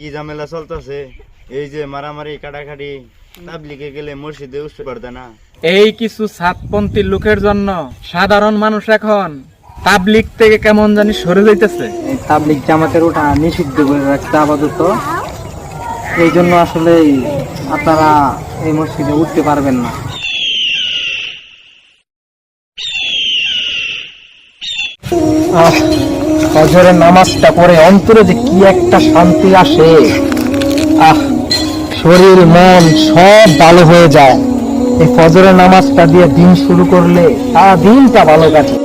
কি ঝামেলা চলতেছে? এই যে মারামারি কাটাকাটি, তাবলিগে গেলে মসজিদে উঠতে পারবে না। এই কিছু সাতপন্থী লোকের জন্য সাধারণ মানুষ এখন তাবলিগ থেকে কেমন জানি সরে যাইতেছে। এই তাবলিগ জামাতের ওটা নিষিদ্ধ করে রাখতে আপাতত, এই জন্য আসলে আপনারা এই মসজিদে উঠতে পারবেন না। ফজরের নামাজটা পড়ে অন্তরে যে কি একটা শান্তি আসে, শরীর মন সব ভালো হয়ে যায়। এই ফজরের নামাজটা দিয়ে দিন শুরু করলে সারা দিনটা ভালো কাটে।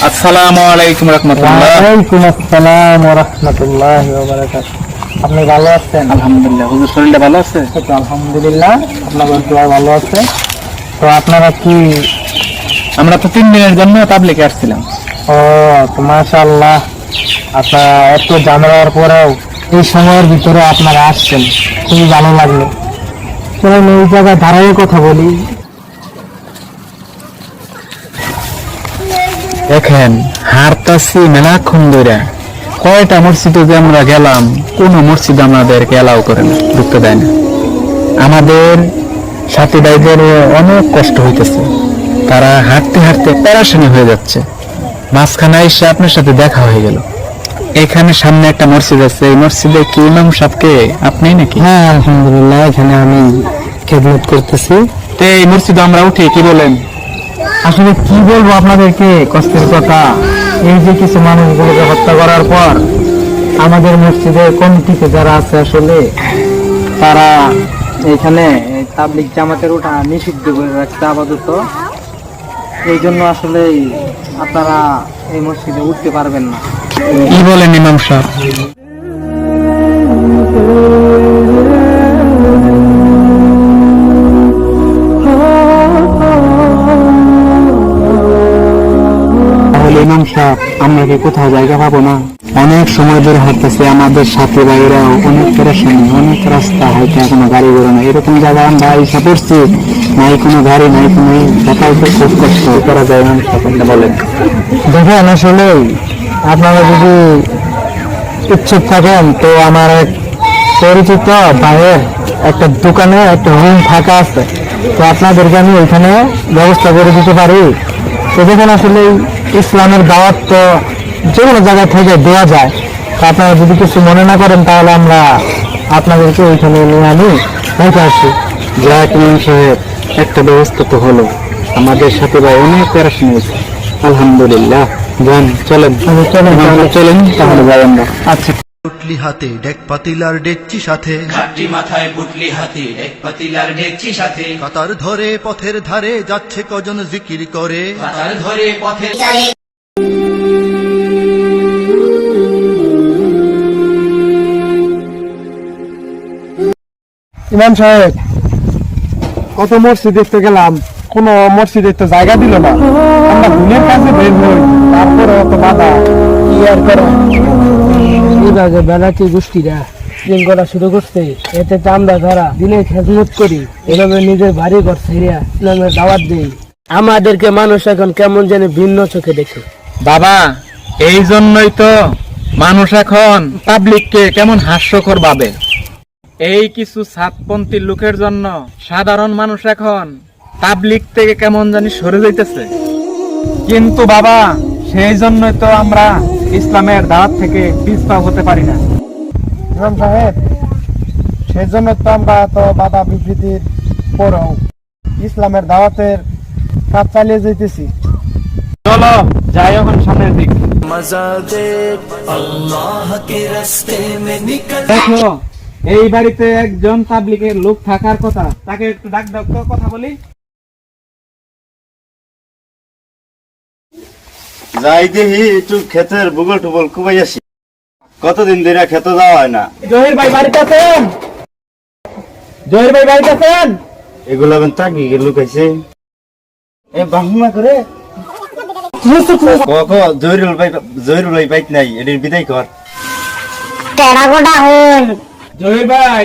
আসসালামু আলাইকুম রাহমাতুল্লাহ। ওয়ালাইকুম আসসালাম ওয়া রাহমাতুল্লাহি ওয়া বারাকাতুহু। আপনি ভালো আছেন? আলহামদুলিল্লাহ। হুজুর শরীরটা ভালো আছে? আলহামদুলিল্লাহ, আপনাদের দোয়া ভালো আছে। তো আপনারা কি? আমরা তো 3 দিনের জন্য তাবলিগে আসছিলাম। ও তো মাশাআল্লাহ, আপনারা এত জানার পরেও এই সময়ের ভিতরে আপনারা আসছেন, খুবই ভালো লাগলো। চলুন এই জায়গায় দাঁড়িয়ে কথা বলি। দেখেন হারতাছি মেলাক্ষণ ধরে, কয়টা মসজিদে যে আমরা গেলাম, কোন মসজিদ আমাদেরকে এলাও করে না, ঢুকতে দেয় না। আমাদের সাথী ভাইদের অনেক কষ্ট হইতেছে, তারা হাঁটতে হাঁটতে প্যারাশানি হয়ে যাচ্ছে। মাঝখানে এসে আপনার সাথে দেখা হয়ে গেল। এখানে সামনে একটা মসজিদ আছে, এই মসজিদে কি ইমাম সাহেবকে আপনি নাকি? হ্যাঁ আলহামদুলিল্লাহ, এখানে আমি খেদমত করতেছি। তো এই মসজিদে আমরা উঠি, কি বলেন? আসলে কি বলবো আপনাদেরকে, কষ্টের কথা। এই যে কিছু মানুষগুলোকে হত্যা করার পর আমাদের মসজিদের কমিটিতে যারা আছে, আসলে তারা এখানে তাবলিগ জামাতের ওটা নিষিদ্ধ করে রাখতে আপাতত, এই জন্য আসলে আপনারা এই মসজিদে উঠতে পারবেন না। কি বলেন ইমাম সাহেব? ইমাম সাহেব, আমরা কি কোথাও জায়গা পাবো না? অনেক সময় ধরে হাঁটতেছে, আমাদের সাথী ভাইরাও অনেক পেরেশানি, অনেক রাস্তা হাইতে কোনো গাড়ি ঘোড়া না, এরকম জায়গায় আমরা এসে পড়ছি, নাই কোনো গাড়ি নাই কোনো যাতায়াতের খুব কষ্ট করা যায়। ইমাম সাহেব বলেন। দেখেন আসলে আপনারা যদি ইচ্ছুক থাকেন, তো আমার এক পরিচিত ভাইয়ের একটা দোকানে একটা রুম ফাঁকা আছে, তো আপনাদেরকে আমি ওইখানে ব্যবস্থা করে দিতে পারি। তো দেখেন আসলে ইসলামের দাওয়াত তো যে কোনো জায়গা থেকে দেওয়া যায়, তো আপনারা যদি কিছু মনে না করেন, তাহলে আমরা আপনাদেরকে ওইখানে নিয়ে আনি রেখে আসি। যাক ইমাম সাহেব, একটা ব্যবস্থা তো হলো। আমাদের সাথে ভাই অনেক প্যারাশানি হয়েছে, আলহামদুলিল্লাহ। যান চলেন, চলেন তাহলে যাই আমরা। আচ্ছা। পুটলি হাতে ডেক পাতিলার ডেকচি সাথে, ঘাটটি মাথায় পুটলি হাতে এক পাতিলার ডেকচি সাথে, কাতার ধরে পথের ধারে যাচ্ছে কজন জিকির করে, কাতার ধরে পথের ইমাম সাহেব, কত মসজিদ দেখতে গেলাম, কোন মসজিদে তো জায়গা দিল না। আমরা গুণের কাছে বের হই, তারপরে অত বাধা কি আর করো। এইভাবে বেড়াচ্ছি গোষ্ঠীরা শৃঙ্খলা শুরু করছে, এতে চান্দা ধরা দিনে খেজমত করি, এভাবে নিজের বাড়ি ঘর ছেড়ে ইসলামের দাওয়াত দেই। আমাদেরকে মানুষ এখন কেমন যেন ভিন্ন চোখে দেখে। বাবা, এই জন্যই তো মানুষ এখন পাবলিককে কেমন হাস্যকর ভাবে। এই কিছু সাতপন্থী লোকের জন্য সাধারণ মানুষ এখন পাবলিক থেকে কেমন জানি সরে যাইতেছে। কিন্তু বাবা, সেই জন্যই তো আমরা ইসলামের দাওয়াত থেকে পিছপা হতে পারি না। ইমাম সাহেব, সেই জন্য তো আমরা তো বাধা বিবৃতির পরেও ইসলামের দাওয়াতের কাজ চালিয়ে যেতেছি। চলো যাই এখন সামনের দিক। দেখো, এই বাড়িতে একজন পাবলিকের লোক থাকার কথা, তাকে একটু ডাক দাও তো, কথা বলি। যাই দেখি একটু ক্ষেতের ভূগোল টুগোল কুবাই আসি, কতদিন ধরে খেতে যাওয়া হয় না। জহির ভাই বাড়িতে আছেন? জহির ভাই বাড়িতে আছেন? এগুলো এখন তাকি লুকাইছে, এ বাহুমা করে জহিরুল ভাই বাইক নাই, এটির বিদায় কর। জহির ভাই,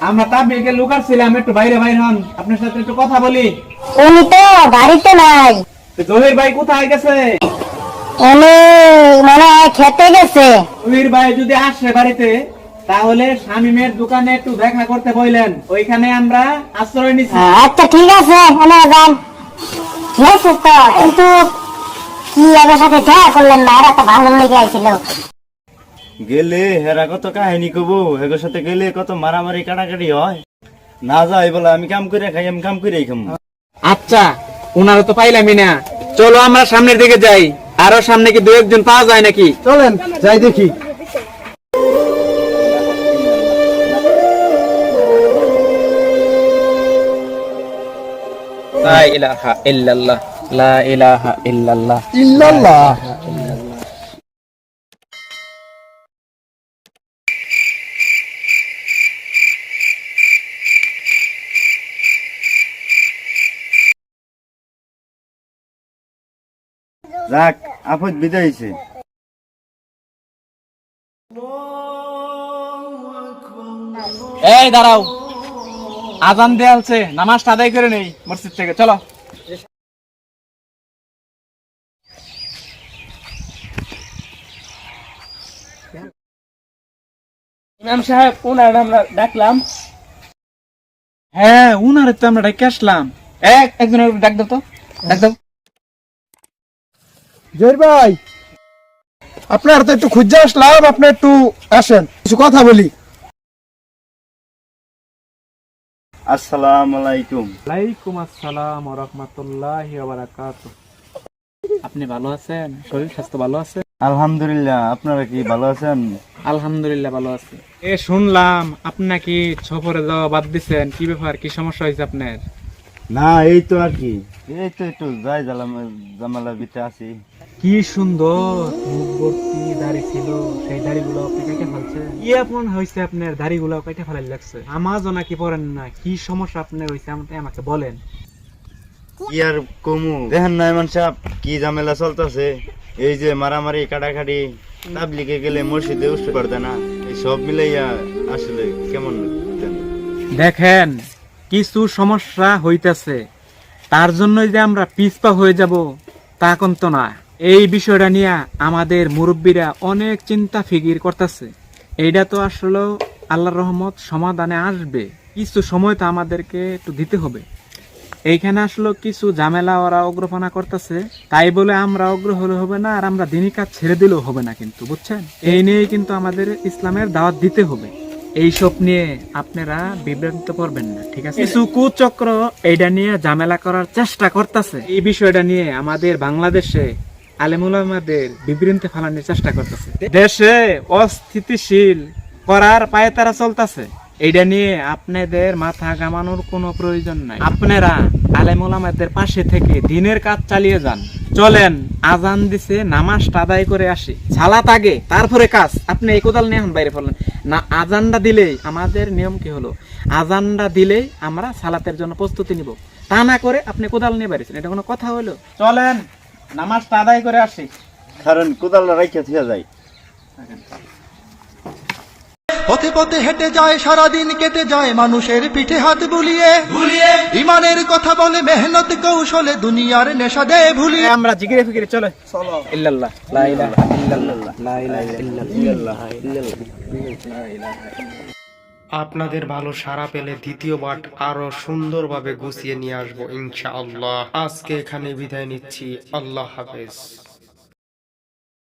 আমরা তাবলিগের লোক আসছিলাম, একটু বাইরে বাইরে হন, আপনার সাথে একটু কথা বলি। উনি তো বাড়িতে নাই। জহির ভাই কোথায় গেছে? উনি মনে হয় খেতে গেছে। তুহির ভাই যদি আসে বাড়িতে তাহলে শামিমের দোকানে একটু দেখা করতে বললেন, ওইখানে আমরা আশ্রয় নিচ্ছি। আচ্ছা ঠিক আছে, ওনারা যান। ঠিক আছে তো, কিন্তু কি এদের সাথে দেখা করলেন না? এরা তো ভালো লেগে আইছিল। গেলে হেরা কত কাহিনী কব, এগোর সাথে গেলে কত মারামারি কাটাকাটি হয়। না যাই বলে আমি কাম করে খাই, আমি কাম করেই খাম। আচ্ছা, ওনারা তো পাইলামই না, চলো আমরা সামনের দিকে যাই। আরো সামনে কি দু একজন পাওয়া যায় নাকি? চলেন যাই দেখি। লা ইলাহা ইল্লাল্লাহ, লা ইলাহা ইল্লাল্লাহ। ইল্লাল্লাহ। যাক, আপদ বিদায় হইছে। এই দাঁড়াও, আজান দেয়া হচ্ছে, নামাজটা আদায় করে নেই মসজিদ থেকে, চলো। ইমাম সাহেব, উনার আমরা ডাকলাম। হ্যাঁ, উনারে তো আমরা ডেকে আসলাম। একজনের ডাক দাও তো, ডাক দাও। জয় ভাই, আপনার তো একটু খুঁজে আসলাম, আপনি একটু আসেন, কিছু কথা বলি। আসসালামু আলাইকুম। ওয়ালাইকুম আসসালাম ওয়া রাহমাতুল্লাহি ওয়া বারাকাতুহু। আপনি ভালো আছেন? শরীর স্বাস্থ্য ভালো আছে? আলহামদুলিল্লাহ, আপনারা কি ভালো আছেন? আলহামদুলিল্লাহ ভালো আছি। শুনলাম আপনি নাকি সফরে যাওয়া বাদ দিছেন, কি ব্যাপার, কি সমস্যা হয়েছে আপনার? না, এই তো আর কি, এই তো একটু যাই জামালার ভিতরে আছি। কি সুন্দর মুখ ভর্তি দাড়ি ছিল, সেই দাড়িগুলো আপনি কেটে ফেলছেন। কি এমন হয়েছে আপনার, দাড়িগুলো কেটে ফেলাই লাগছে? নামাজও নাকি পড়েন না, কি সমস্যা আপনার হয়েছে আমাকে বলেন। কি আর কমু, দেখেন না ইমাম সাহেব কি ঝামেলা চলতেছে। এই যে মারামারি কাটাকাটি, তাবলিগে গেলে মসজিদে উঠতে পারবে না, এই সব মিলাইয়া আসলে কেমন জানি। দেখেন, কিছু সমস্যা হইতেছে, তার জন্যই যে আমরা পিছপা হয়ে যাব তা কিন্তু না। এই বিষয়টা নিয়ে আমাদের মুরব্বীরা অনেক চিন্তা ফিকির করতেছে। এইটা তো আসলে আল্লাহর রহমত সমাধানে আসবে, কিছু সময় তো আমাদেরকে একটু দিতে হবে। এইখানে আসলে কিছু ঝামেলা ওরা অগ্রপনা করতেছে, তাই বলে আমরা অগ্র হলে হবে না, আর আমরা দিনী কাজ ছেড়ে দিলেও হবে না, কিন্তু বুঝছেন? এই নিয়ে কিন্তু আমাদের ইসলামের দাওয়াত দিতে হবে। এইসব নিয়ে আপনারা বিভ্রান্ত করবেন না, ঠিক আছে? কিছু কুচক্র এইটা নিয়ে ঝামেলা করার চেষ্টা করতেছে। এই বিষয়টা নিয়ে আমাদের বাংলাদেশে আলেমুলামাদের বিভ্রান্তি ফালানোর চেষ্টা করতেছে, দেশে অস্থিতিশীল করার পায়ে তারা চলতেছে। এইটা নিয়ে আপনাদের মাথা ঘামানোর কোনো প্রয়োজন নাই। আপনারা আলেমুলামাদের পাশে থেকে দিনের কাজ চালিয়ে যান। চলেন, আজান দিছে, নামাজটা আদায় করে আসি, সালাত আগে তারপরে কাজ। আপনি এই কোদাল নিয়ে এখন বাইরে পড়লেন না। আজানটা দিলেই আমাদের নিয়ম কি হলো, আজানটা দিলেই আমরা সালাতের জন্য প্রস্তুতি নিব, তা না করে আপনি কোদাল নিয়ে বেরিয়েছেন, এটা কোনো কথা হলো? চলেন, নামাজটা আদায় করে আসি। কারণ কোদাল রাইখা থিয়া যায়। পথে পথে হেঁটে যায়, সারাদিন কেটে যায় মানুষের পিঠে হাত বুলিয়ে ইমানের কথা বলে, মেহনত কৌশলে দুনিয়ার নেশা দেয় ভুলিয়ে। আমরা জিকিরে ফিকিরে চলে ইল্লাল্লাহ, লা ইলাহা ইল্লাল্লাহ, লা ইলাহা ইল্লাল্লাহ। আপনাদের ভালো সাড়া পেলে দ্বিতীয়বার আরো সুন্দরভাবে গুছিয়ে নিয়ে আসবো ইনশাআল্লাহ। আজকে এখানে বিদায় নিচ্ছি, আল্লাহ হাফেজ।